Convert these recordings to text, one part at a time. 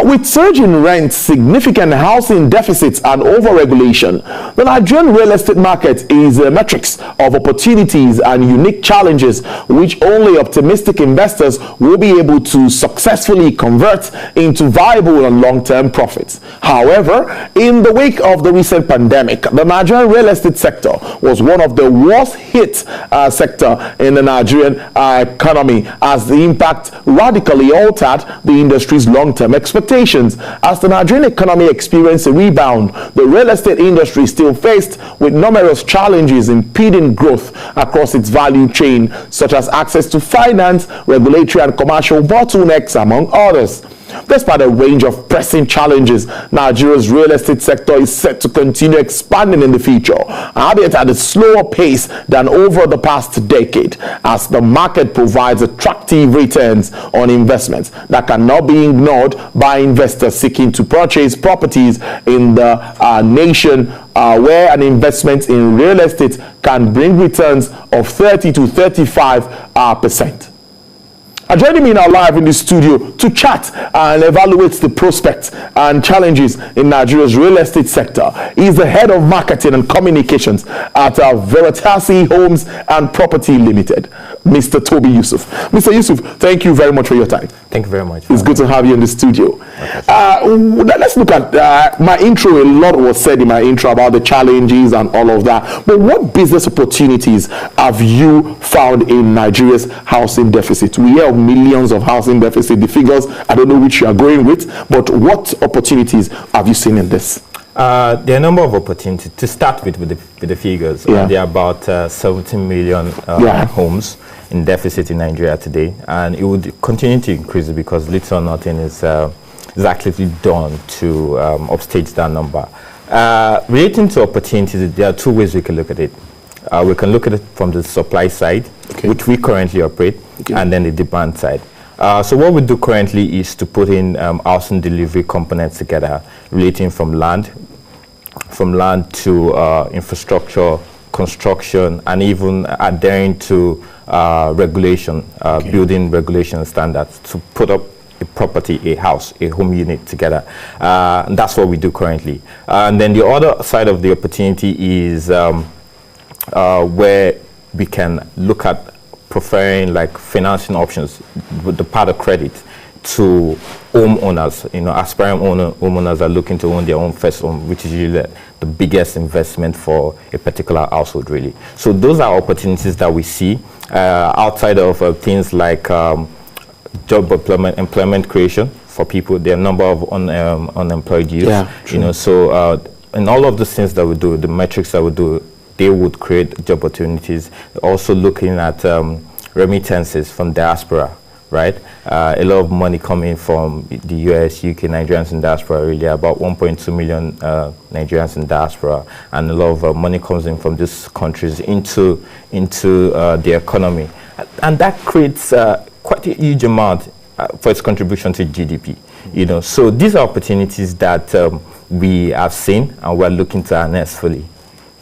With surging rents, significant housing deficits, and overregulation, the Nigerian real estate market is a matrix of opportunities and unique challenges which only optimistic investors will be able to successfully convert into viable and long-term profits. However, in the wake of the recent pandemic, the Nigerian real estate sector was one of the worst hit sector in the Nigerian economy, as the impact radically altered the industry's long-term expectations. As the Nigerian economy experienced a rebound, the real estate industry is still faced with numerous challenges impeding growth across its value chain, such as access to finance, regulatory and commercial bottlenecks, among others. Despite a range of pressing challenges, Nigeria's real estate sector is set to continue expanding in the future, albeit at a slower pace than over the past decade, as the market provides attractive returns on investments that cannot be ignored by investors seeking to purchase properties in the nation, where an investment in real estate can bring returns of 30 to 35%. Joining me now live in the studio to chat and evaluate the prospects and challenges in Nigeria's real estate sector is the head of marketing and communications at Veritasi Homes and Property Limited, Mr. Tobi Yusuff. Mr. Yusuff, thank you very much for your time. Thank you very much. It's good to have you in the studio. Let's look at my intro. A lot was said in my intro about the challenges and all of that. But what business opportunities have you found in Nigeria's housing deficit? We hear millions of housing deficit. The figures, I don't know which you are going with, but what opportunities have you seen in this? There are a number of opportunities. To start with the figures, there are about 17 million homes in deficit in Nigeria today, and it would continue to increase because little or nothing is actively done to upstage that number. Relating to opportunities, there are two ways we can look at it. We can look at it from the supply side, which we currently operate, and then the demand side. So what we do currently is to put in housing delivery components together, relating from land to infrastructure, construction, and even adhering to regulation, building regulation standards to put up a property, a house, a home unit together. And that's what we do currently. And then the other side of the opportunity is where we can look at preferring like financing options with the part of credit to homeowners. Aspiring homeowners are looking to own their own first home, which is usually the biggest investment for a particular household, really. So those are opportunities that we see outside of things like job employment creation for people. There are a number of unemployed youth. So in all of the things that we do, the metrics that we do, they would create job opportunities. Also looking at remittances from diaspora, right? A lot of money coming from the US, UK, Nigerians in diaspora, really about 1.2 million Nigerians in diaspora, and a lot of money comes in from these countries into the economy. And that creates quite a huge amount for its contribution to GDP. So these are opportunities that we have seen and we're looking to harness fully.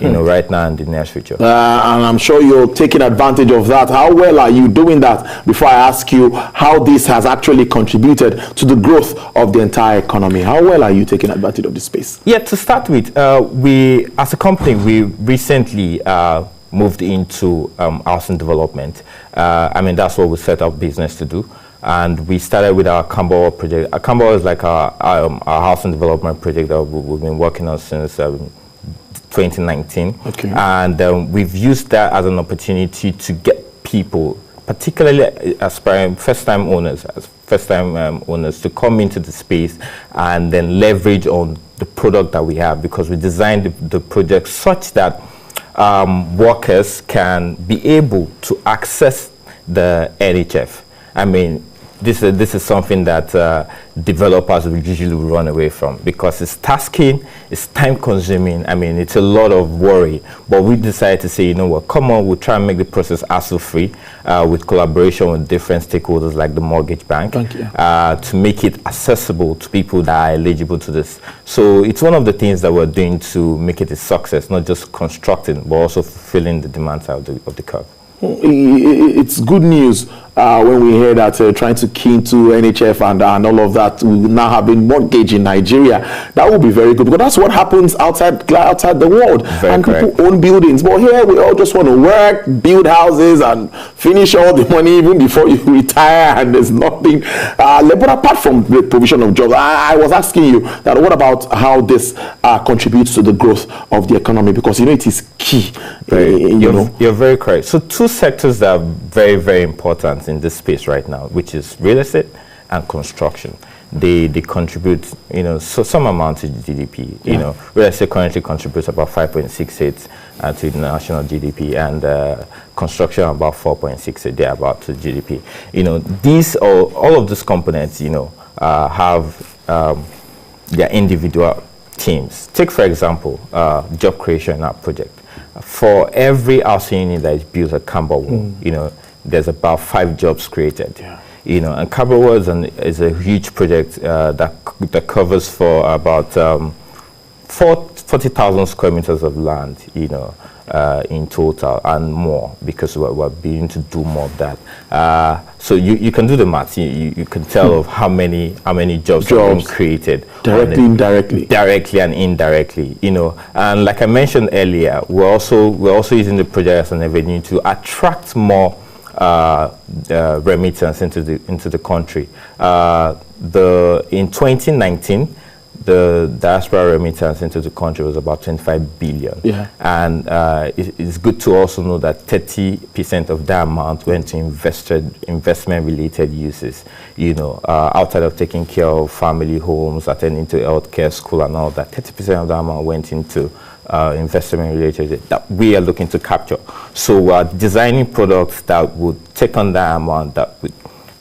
Right now in the near future. And I'm sure you're taking advantage of that. How well are you doing that? Before I ask you how this has actually contributed to the growth of the entire economy, how well are you taking advantage of this space? Yeah, to start with, we, as a company, we recently moved into housing development. That's what we set up business to do. And we started with our Kambawa project. Kambawa is like our housing development project that we've been working on since 2019, and we've used that as an opportunity to get people, particularly aspiring first-time owners, to come into the space and then leverage on the product that we have, because we designed the project such that workers can be able to access the NHF. This is something that developers will usually run away from because it's tasking, it's time consuming. It's a lot of worry. But we decided to say, come on, we'll try and make the process hassle-free with collaboration with different stakeholders like the mortgage bank to make it accessible to people that are eligible to this. So it's one of the things that we're doing to make it a success, not just constructing, but also fulfilling the demand side of the curve. It's good news when we hear that trying to key into NHF and all of that, we now have been mortgage in Nigeria. That would be very good, because that's what happens outside the world. Very and correct. People own buildings, but here we all just want to work, build houses, and finish all the money even before you retire, and there's nothing. But apart from the provision of jobs, I was asking you that what about how this contributes to the growth of the economy, because it is key. You're very correct. So two sectors that are very, very important in this space right now, which is real estate and construction. They contribute, so some amount to GDP. Real estate currently contributes about 5.68 to the national GDP, and construction about 4.68 thereabout to GDP. These all of these components, have their individual teams. Take for example, job creation in our project. For every housing unit that is built at Camberwell, there's about 5 jobs created. Yeah. And Camberwell is a huge project that covers for about 40,000 square meters of land, in total, and more, because we're beginning to do more of that. So you can do the math. You can tell of how many jobs are being created directly, directly and indirectly. And like I mentioned earlier, we're also using the project as an avenue to attract more remittance into the country. In 2019, the diaspora remittance into the country was about 25 billion. Yeah. And it's good to also know that 30% of that amount went to investment-related uses. Outside of taking care of family homes, attending to healthcare, school, and all that, 30% of that amount went into investment related that we are looking to capture. So we're designing products that would take on that amount, that would,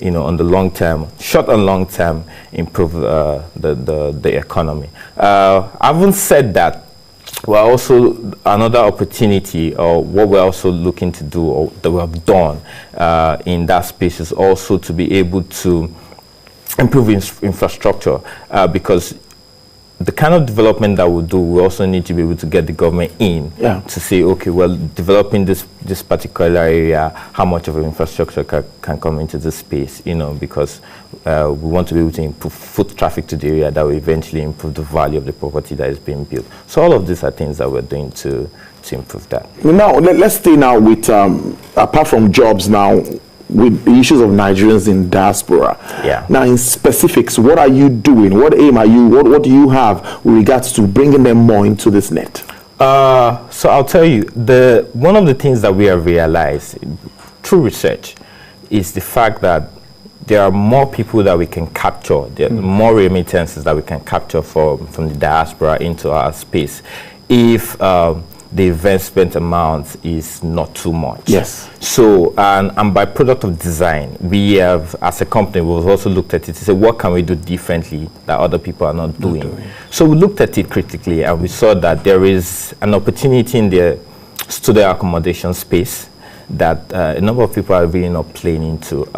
on the long term, short and long term, improve the economy. Having said that, we're also another opportunity, or what we're also looking to do, or that we have done in that space, is also to be able to improve infrastructure, because the kind of development that we do, we also need to be able to get the government in to say, okay, well, developing this particular area, how much of an infrastructure can come into this space, because we want to be able to improve foot traffic to the area that will eventually improve the value of the property that is being built. So all of these are things that we're doing to improve that. Now, let's stay now with, apart from jobs now, with the issues of Nigerians in diaspora. Yeah. Now, in specifics, what are you doing? What aim are you? What do you have with regards to bringing them more into this net? So I'll tell you, one of the things that we have realized through research is the fact that there are more people that we can capture. There are more remittances that we can capture from the diaspora into our space if the investment amount is not too much. Yes. So, and by product of design, we have, as a company, we've also looked at it to say, what can we do differently that other people are not doing? So we looked at it critically, and we saw that there is an opportunity in the student accommodation space that a number of people are really not playing into.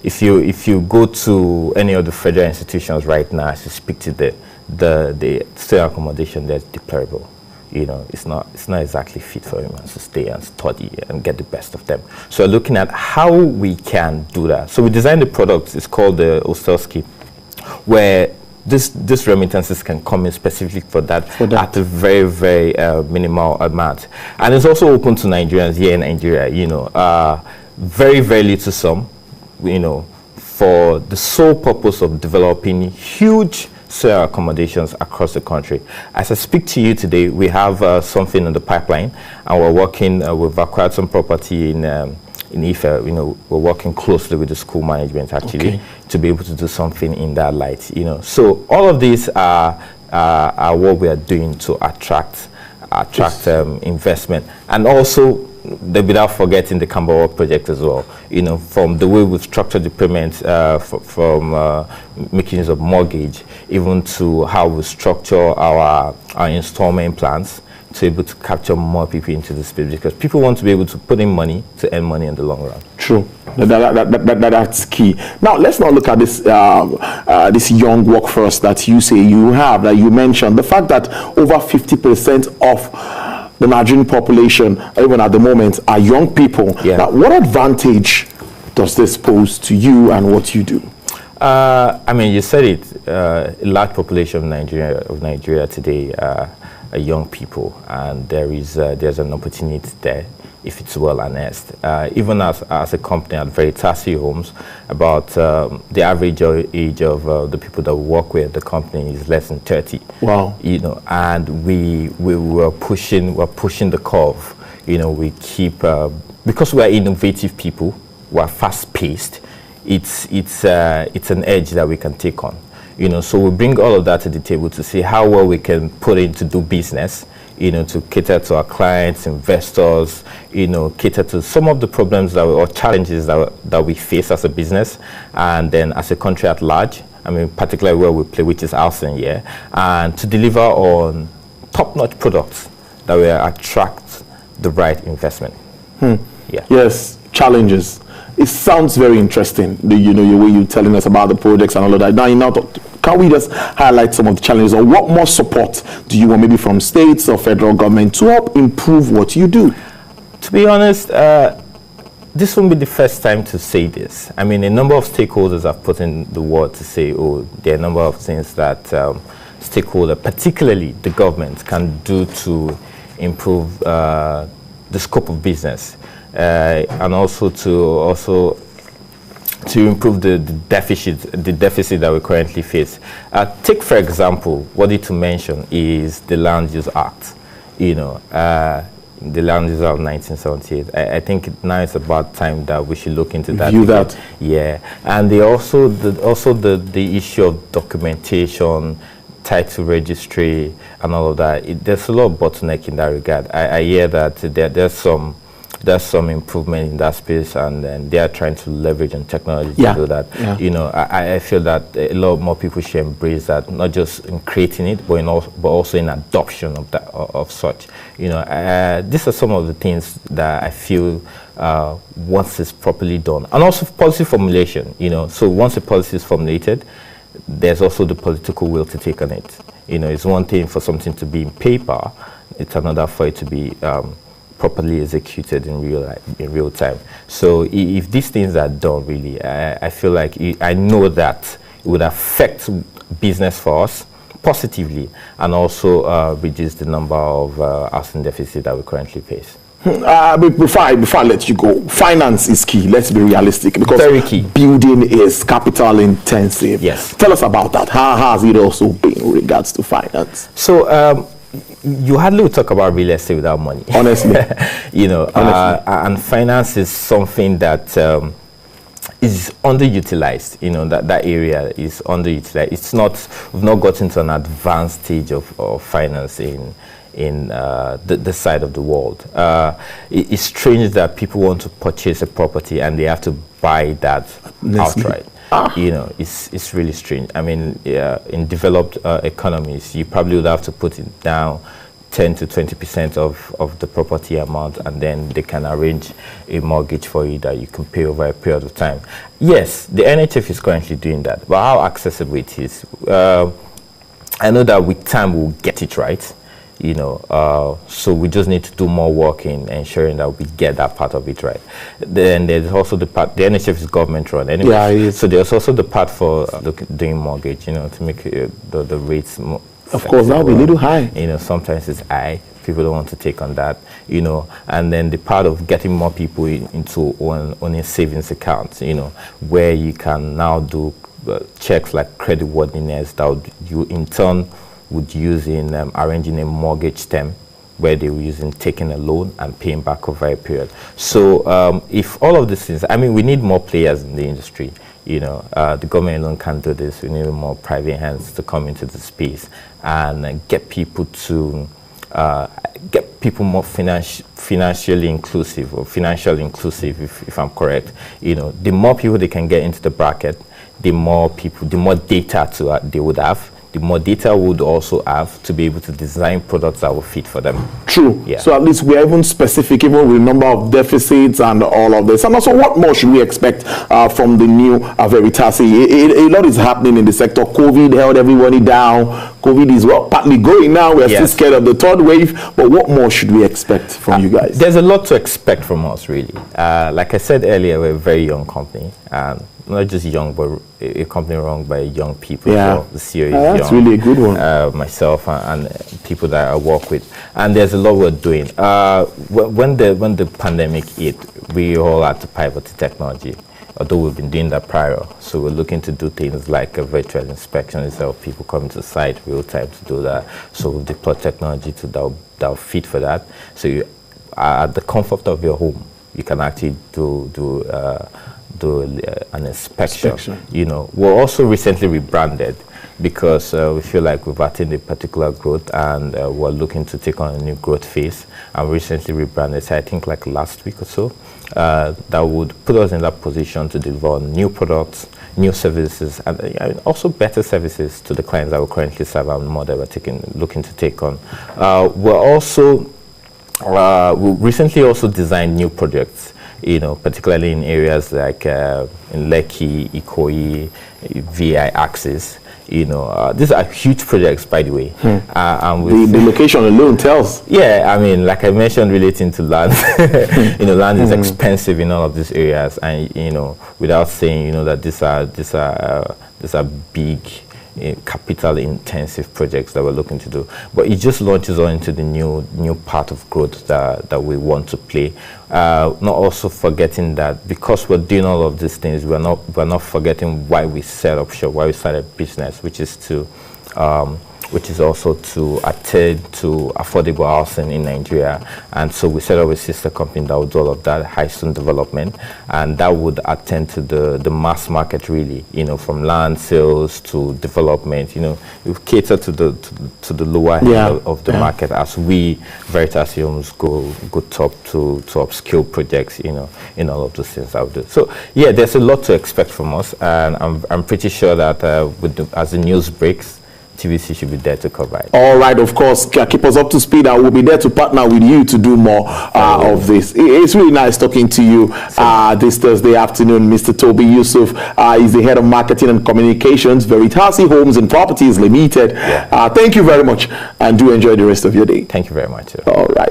If you go to any of the federal institutions right now, as you speak to the student accommodation, that's deplorable. It's not exactly fit for humans to stay and study and get the best of them. So we're looking at how we can do that. So we designed the product. It's called the Hostel Scheme, where this remittances can come in specifically for that at a very, very minimal amount. And it's also open to Nigerians here in Nigeria, very, very little sum, for the sole purpose of developing huge student accommodations across the country. As I speak to you today, we have something in the pipeline, and we're working, we've acquired some property in Ife. We're working closely with the school management actually to be able to do something in that light. So all of these are what we are doing to attract investment, and also without forgetting the Camberwell project as well. From the way we've structured the payments, from making use of mortgage, even to how we structure our installment plans, to be able to capture more people into the space, because people want to be able to put in money to earn money in the long run. True. That's key. Now, let's not look at this this young workforce that you say you have, that you mentioned. The fact that over 50% of the Nigerian population, even at the moment, are young people. Yeah. Now, what advantage does this pose to you and what you do? I mean, you said it. A large population of Nigeria today are young people, and there's an opportunity there if it's well harnessed. Even as a company at Veritasi Homes, about the average age of the people that we work with, the company is less than 30. Wow. You know, and we're pushing the curve. You know, we keep because we are innovative people, we're fast paced. It's an edge that we can take on. You know, so we bring all of that to the table to see how well we can put in to do business, you know, to cater to our clients, investors, you know, cater to some of the problems or challenges that we face as a business, and then as a country at large. I mean, particularly where we play, which is housing, yeah, and to deliver on top-notch products that will attract the right investment. Yeah. Yes, challenges. It sounds very interesting, the way you're telling us about the projects and all of that. Now, can we just highlight some of the challenges, or what more support do you want, maybe from states or federal government, to help improve what you do? To be honest, this won't be the first time to say this. I mean, a number of stakeholders have put in the word to say, oh, there are a number of things that stakeholders, particularly the government, can do to improve the scope of business. And also to improve the deficit that we currently face. Take, for example, what you to mention is the Land Use Act. You know, the Land Use Act of 1978. I think now it's about time that we should look into that. View that. Yeah, and the issue of documentation, title registry, and all of that. There's a lot of bottleneck in that regard. I hear that there's some improvement in that space, and then they are trying to leverage on technology to do that. Yeah. You know, I feel that a lot more people should embrace that, not just in creating it, but also in adoption of that of such. You know, these are some of the things that I feel once it's properly done, and also policy formulation. You know, so once a policy is formulated, there's also the political will to take on it. You know, it's one thing for something to be in paper; it's another for it to be properly executed in real time. So if these things are done, really, I feel like I know that it would affect business for us positively, and also reduce the number of housing deficit that we currently face. Before I let you go, finance is key. Let's be realistic, because very key. Building is capital intensive. Yes. Tell us about that. How has it also been in regards to finance? So you hardly talk about real estate without money. Honestly. You know, and finance is something that is underutilized. You know, that area is underutilized. We've not gotten to an advanced stage of finance in the side of the world. It's strange that people want to purchase a property and they have to buy that outright. You know, it's really strange. I mean, in developed economies, you probably would have to put it down 10 to 20% of the property amount, and then they can arrange a mortgage for you that you can pay over a period of time. Yes, the NHF is currently doing that, but how accessible it is, I know that with time we'll get it right. You know, so we just need to do more work in ensuring that we get that part of it right. Then there's also the part, the NHF is government run anyway. Yeah, it is. So there's also the part for doing mortgage, you know, to make the rates more. Of course, that'll be a little high. You know, sometimes it's high. People don't want to take on that, you know. And then the part of getting more people into owning savings accounts, you know, where you can now do checks like creditworthiness that you in turn would use in arranging a mortgage term, where they were using taking a loan and paying back over a period. So if all of these things, I mean, we need more players in the industry. You know, the government alone can't do this. We need more private hands to come into the space and get people to more financially inclusive, or financially inclusive, if I'm correct. You know, the more people they can get into the bracket, the more data they would have. The more data would also have to be able to design products that will fit for them. True. Yeah. So at least we're even specific, even with the number of deficits and all of this. And also, what more should we expect from the new Veritasi? A lot is happening in the sector. COVID held everybody down. COVID is partly going now. We're still Yes. scared of the third wave. But what more should we expect from you guys? There's a lot to expect from us, really. Like I said earlier, we're a very young company. Not just young, but a company run by young people. Yeah. So the CEO is That's young. really a good one. Myself and people that I work with. And there's a lot we're doing. When the pandemic hit, we all had to pivot to technology. Although we've been doing that prior. So we're looking to do things like a virtual inspection instead of people coming to site real time to do that. So we've deployed technology that'll fit for that. So you, at the comfort of your home, you can actually do an inspection. You know, we're also recently rebranded because we feel like we've attained a particular growth and we're looking to take on a new growth phase. And recently rebranded, so I think like last week or so, that would put us in that position to deliver new products, new services, and also better services to the clients that we currently serve and more that we're looking to take on. We're also, we recently also designed new projects, you know, particularly in areas like in Lekki, Ikoyi, VI Axis. You know, these are huge projects, by the way. And the location alone tells. Yeah, I mean, like I mentioned, relating to land, you know, land is expensive in all of these areas, and you know, without saying, you know, that these are big, capital-intensive projects that we're looking to do. But it just launches on into the new part of growth that we want to play. Not also forgetting that because we're doing all of these things, we're not forgetting why we set up shop, why we started business, which is also to attend to affordable housing in Nigeria. And so we set up a sister company that would do all of that, Highstone Development, and that would attend to the mass market, really, you know, from land sales to development. You know, we cater to the lower end of the market as we, Veritasi Homes, go top to upscale projects, you know, in all of those things I would do. So yeah, there's a lot to expect from us, and I'm pretty sure that as the news breaks, TVC should be there to cover it. All right, of course, keep us up to speed, and we'll be there to partner with you to do more of this. It's really nice talking to you this Thursday afternoon. Mr. Tobi Yusuff is the head of marketing and communications, Veritasi Homes and Properties Limited. Thank you very much, and do enjoy the rest of your day. Thank you very much. All right.